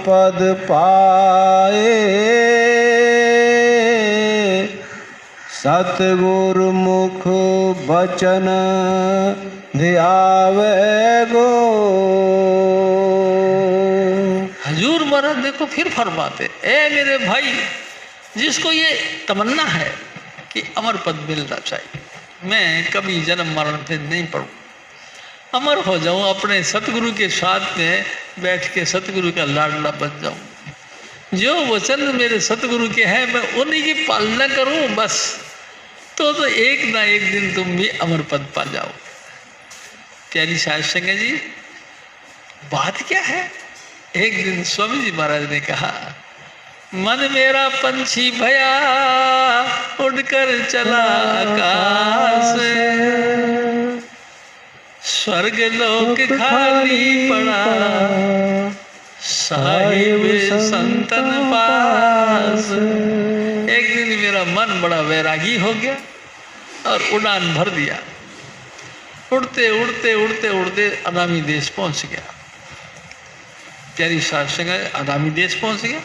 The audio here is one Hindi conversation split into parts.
पद पाए, सतगुरु मुख बचन ध्यावे गो। हजूर महाराज देखो फिर फरमाते, ए मेरे भाई, जिसको ये तमन्ना है कि अमर पद मिलना चाहिए, मैं कभी जन्म मरण पे नहीं पड़ूं, अमर हो जाऊं, अपने सतगुरु के साथ में बैठ के सतगुरु का लाडला बन जाऊं, जो वचन मेरे सतगुरु के हैं मैं उन्हीं की पालना करूं बस, तो एक ना एक दिन तुम भी अमर पद पा जाओ। प्यारी साध संगत जी, बात क्या है? एक दिन स्वामी जी महाराज ने कहा, मन मेरा पंछी भया उड़कर चला आकाश, स्वर्ग लोक खाली पड़ा साहिब संतन पास। एक दिन मेरा मन बड़ा वैरागी हो गया और उड़ान भर दिया, उड़ते उड़ते उड़ते उड़ते अनामी देश पहुंच गया। प्यारी साध संगत, अनामी देश पहुंच गया,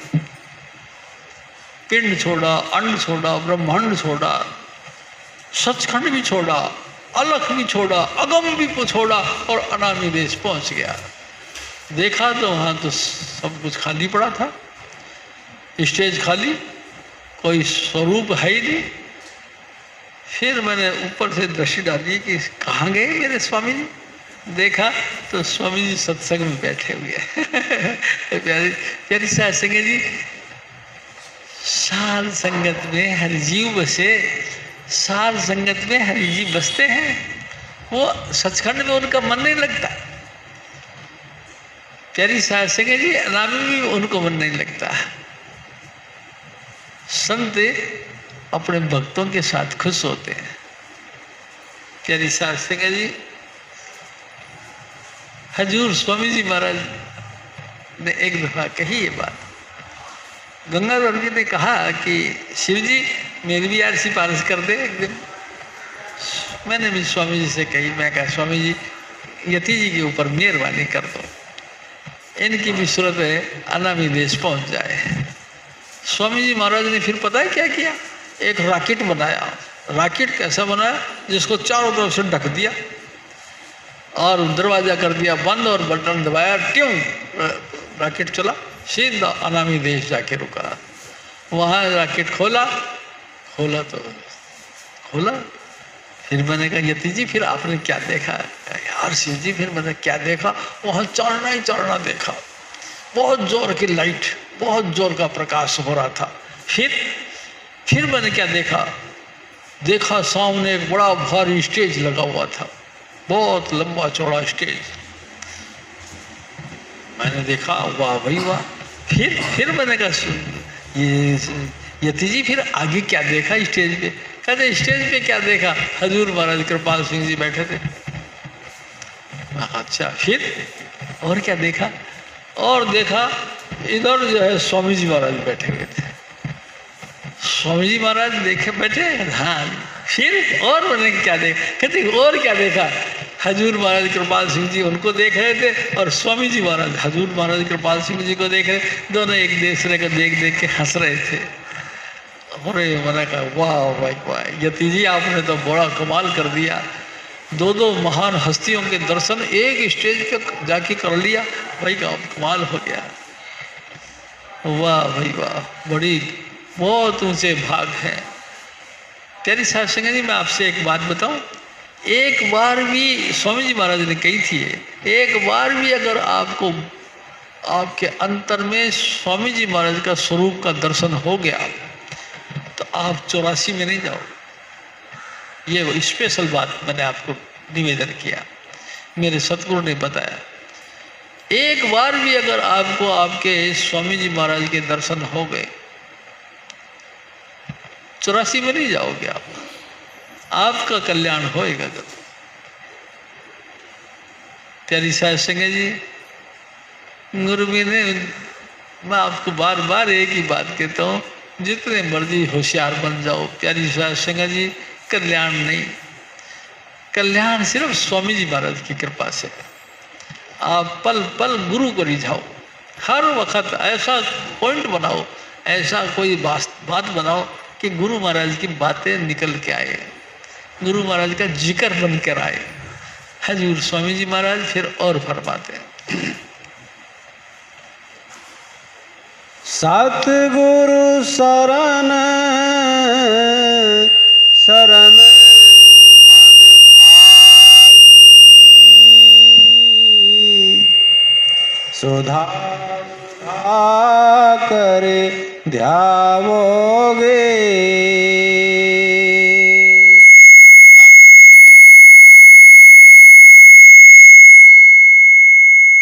पिंड छोड़ा, अंड छोड़ा, ब्रह्मांड छोड़ा, सचखंड भी छोड़ा, अलख भी छोड़ा, अगम भी छोड़ा और अनामी देश पहुंच गया। देखा तो वहाँ तो सब कुछ खाली पड़ा था, स्टेज खाली, कोई स्वरूप है ही नहीं। फिर मैंने ऊपर से दृष्टि डाली कि कहाँ गए मेरे स्वामी जी। देखा तो स्वामी जी सत्संग में बैठे हुए हैं। प्यारी साध संगत जी, साध संगत में हर जीव बसे, साध संगत में हरि जी बसते हैं, वो सचखंड में उनका मन नहीं लगता। प्यारी साध संगत जी, अनामी में भी उनको मन नहीं लगता। संत अपने भक्तों के साथ खुश होते हैं। प्यारी साध संगत जी, हजूर स्वामी जी महाराज ने एक दफा कही ये बात। गंगाधर जी ने कहा कि शिव जी मेरी भी यार सिफारिश कर दे एक दिन। मैंने भी स्वामी जी से कही, मैं कहा स्वामी जी यति जी के ऊपर मेहरबानी कर दो, इनकी भी सूरत है अनामी देश पहुंच जाए। स्वामी जी महाराज ने फिर पता है क्या किया? एक रॉकेट बनाया। रॉकेट कैसा बनाया? जिसको चारों तरफ से ढक दिया और दरवाजा कर दिया बंद और बटन दबाया, ट्यूं रॉकेट चला, सीधा अनामी देश जाके रुका। वहाँ रॉकेट खोला तो खोला। फिर मैंने कहा यति जी फिर आपने क्या देखा? यार शिव जी फिर मैंने क्या देखा? वहाँ चढ़ना ही चढ़ना देखा, बहुत जोर की लाइट, बहुत जोर का प्रकाश हो रहा था। फिर मैंने क्या देखा सामने एक बड़ा भारी स्टेज लगा हुआ था, बहुत लंबा चौड़ा स्टेज। मैंने देखा वाह भाई वाह। फिर मैंने कहा ये यति जी फिर आगे क्या देखा स्टेज पे? कहते स्टेज पे क्या देखा? हजूर महाराज कृपाल सिंह जी बैठे थे। अच्छा फिर और क्या देखा? और देखा इधर जो है स्वामी जी महाराज बैठे हुए थे। स्वामी जी महाराज देखे बैठे, हाँ। फिर और मैंने क्या देखा? कहते और क्या देखा? हजूर महाराज कृपाल सिंह जी उनको देख रहे थे और स्वामी जी महाराज हजूर महाराज कृपाल सिंह जी को देख रहे। दोनों एक दूसरे को देख देख के हंस रहे थे। अरे मैंने कहा वाह भाई वाह, यति जी आपने तो बड़ा कमाल कर दिया। दो महान हस्तियों के दर्शन एक स्टेज पे जाके कर लिया, भाई का कमाल हो गया। वाह भाई वाह, बड़ी बहुत ऊंचे भाग हैं। प्यारी साध संगत जी, मैं आपसे एक बात बताऊं, एक बार भी स्वामी जी महाराज ने कही थी, एक बार भी अगर आपको आपके अंतर में स्वामी जी महाराज का स्वरूप का दर्शन हो गया तो आप 84 में नहीं जाओ। ये स्पेशल बात मैंने आपको निवेदन किया, मेरे सतगुरु ने बताया। एक बार भी अगर आपको आपके स्वामी जी महाराज के दर्शन हो गए, 84 में नहीं जाओगे आप, आपका कल्याण होएगा जब। प्यारी साध संगत जी, गुरु जी ने, मैं आपको बार बार एक ही बात कहता हूँ, जितने मर्जी होशियार बन जाओ, प्यारी साध संगत जी, कल्याण नहीं। कल्याण सिर्फ स्वामी जी महाराज की कृपा से। आप पल पल गुरु को रिझाओ, हर वक्त ऐसा पॉइंट बनाओ, ऐसा कोई बात बनाओ कि गुरु महाराज की बातें निकल के आए, गुरु महाराज का जिक्र बनकर आए। हजूर स्वामी जी महाराज फिर और फरमाते हैं, सतगुरु शरण शरण मन भाई, सुधा सुधा करे ध्यावोगे।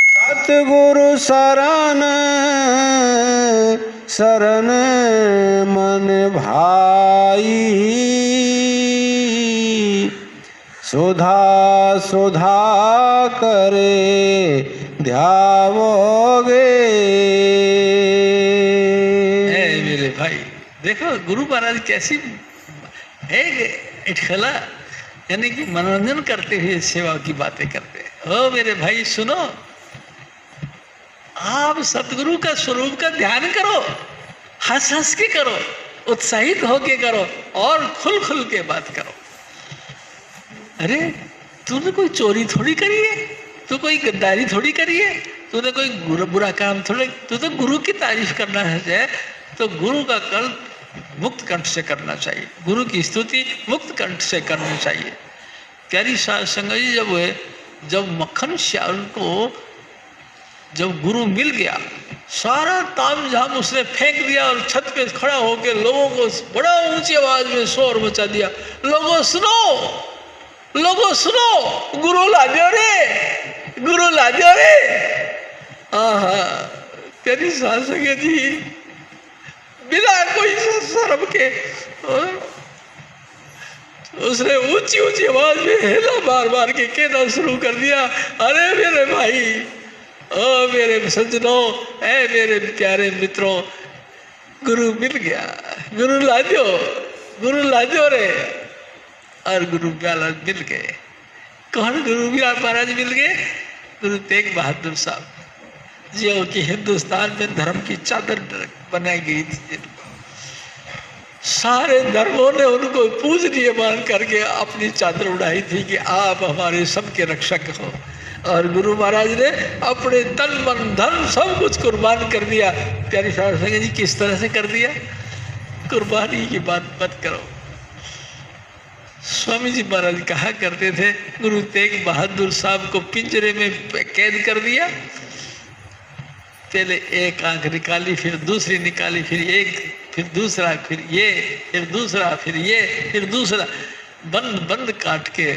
सतगुरु शरण शरण मन भाई, सुधा सुधा करे ध्यावोगे। मेरे भाई देखो गुरु महाराज कैसी है इठखला, यानी कि मनोरंजन करते हुए सेवा की बातें करते हैं। ओ मेरे भाई सुनो, आप सतगुरु का स्वरूप का ध्यान करो, हंस हंस के करो, उत्साहित होके करो और खुल खुल के बात करो। अरे तूने कोई चोरी थोड़ी करी है, तू कोई गद्दारी थोड़ी करी है, तूने कोई बुरा काम थोड़ी, तू तो गुरु की तारीफ करना है तो गुरु का कल मुक्त कंठ से करना चाहिए, गुरु की स्तुति मुक्त कंठ से करनी चाहिए। प्यारी साध संगत जी, जब मक्खन श्याम को जब गुरु मिल गया, सारा ताम झाम उसने फेंक दिया और छत पे खड़ा होकर लोगों को बड़ा ऊंची आवाज में शोर मचा दिया, लोगों सुनो, लोगों सुनो, गुरु ला दो रे, गुरु ला दो रे। आहा, तेरी सास जी बिना कोई शर्म के उसने ऊंची ऊंची आवाज में हेला बार बार के कहना शुरू कर दिया, अरे मेरे भाई, ओ मेरे सज्जनों, ऐ मेरे प्यारे मित्रों, गुरु मिल गया, गुरु ला दो, गुरु ला दो रे। और गुरु महाराज मिल गए। कौन गुरु महाराज मिल गए? गुरु तेग बहादुर साहब, जो कि हिंदुस्तान में धर्म की चादर बनाई गई थी, सारे धर्मों ने उनको पूजनीय मान करके अपनी चादर उड़ाई थी कि आप हमारे सबके रक्षक हो। और गुरु महाराज ने अपने तन मन धन सब कुछ कुर्बान कर दिया। प्यारी साध संगत जी किस तरह से कर दिया? कुर्बानी की बात मत करो। स्वामी जी महाराज कहा करते थे, गुरु तेग बहादुर साहब को पिंजरे में कैद कर दिया, पहले एक आंख निकाली, फिर दूसरी निकाली, फिर एक, फिर दूसरा, फिर ये, फिर दूसरा, फिर ये, फिर दूसरा, बंद बंद काट के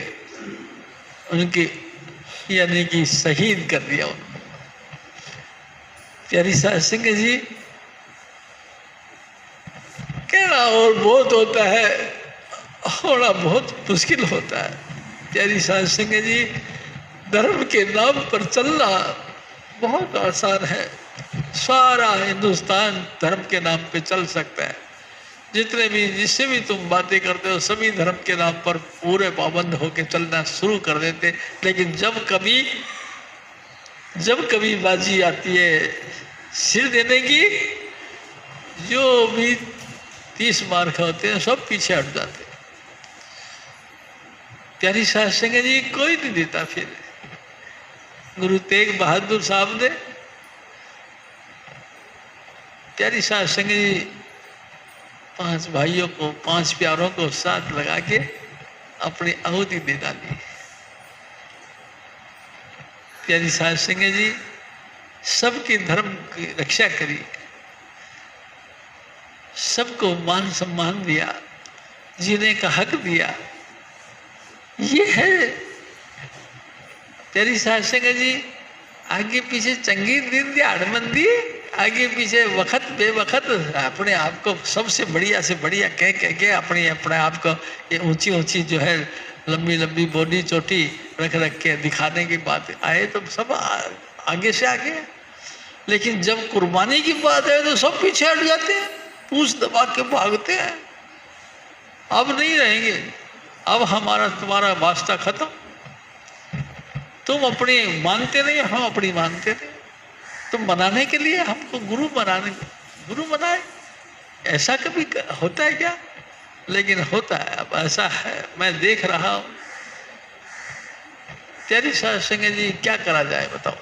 उनकी यानी कि शहीद कर दिया उनको। प्यारी साध संगत जी, कहना और बहुत होता है, होना बहुत मुश्किल होता है। प्यारी साध संगत जी, धर्म के नाम पर चलना बहुत आसान है। सारा हिंदुस्तान धर्म के नाम पे चल सकता है। जितने भी, जिससे भी तुम बातें करते हो, सभी धर्म के नाम पर पूरे पाबंद होके चलना शुरू कर देते। लेकिन जब कभी बाजी आती है सिर देने की, जो भी 30 मार्क होते हैं सब पीछे हट जाते। प्यारी साध संगत जी, कोई नहीं देता। फिर गुरु तेग बहादुर साहब ने प्यारी साध संगत जी 5 भाइयों को, 5 प्यारों को साथ लगा के अपनी आहुति दे डाली। प्यारी साध संगत जी, सबके धर्म की रक्षा करी, सबको मान सम्मान दिया, जीने का हक दिया। ये है प्यारी साध संगत जी। आगे पीछे चंगी दिन दिहाड़बंदी, आगे पीछे वक्त बेवक्त अपने आप को सबसे बढ़िया से बढ़िया कह के अपने आप को ये ऊंची ऊंची जो है लंबी लंबी बॉडी चोटी रख के दिखाने की बात आए तो सब आगे से आगे। लेकिन जब कुर्बानी की बात है तो सब पीछे हट जाते हैं, पूछ दबा के भागते हैं। अब नहीं रहेंगे, अब हमारा तुम्हारा वास्ता खत्म। तुम अपनी मानते नहीं, हम अपनी मानते नहीं। तो मनाने के लिए हमको गुरु बनाए, ऐसा कभी होता है क्या? लेकिन होता है, अब ऐसा है, मैं देख रहा हूं। तेरी साथ संगे जी क्या करा जाए बताओ,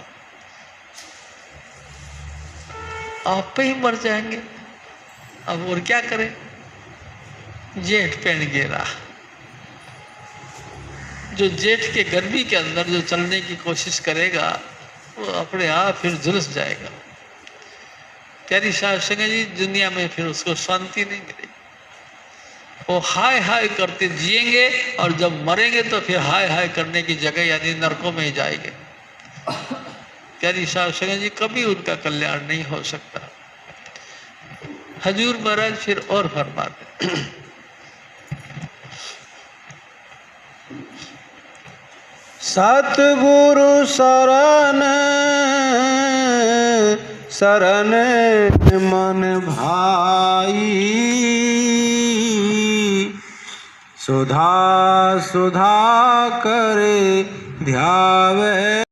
आप पे ही मर जाएंगे, अब और क्या करें? जेठ पेन गिरा, जो जेठ के गर्मी के अंदर जो चलने की कोशिश करेगा वो अपने आप फिर झुलस जाएगा। तेरी साथ संगे जी दुनिया में फिर उसको शांति नहीं मिलेगी, वो हाय हाय करते जिएंगे और जब मरेंगे तो फिर हाय हाय करने की जगह यानी नरकों में ही जाएंगे। तेरी साथ संगे जी कभी उनका कल्याण नहीं हो सकता। हजूर महाराज फिर और फरमाते, सतगुरु शरण शरण मन भाई, सुधा सुधा करे ध्यावे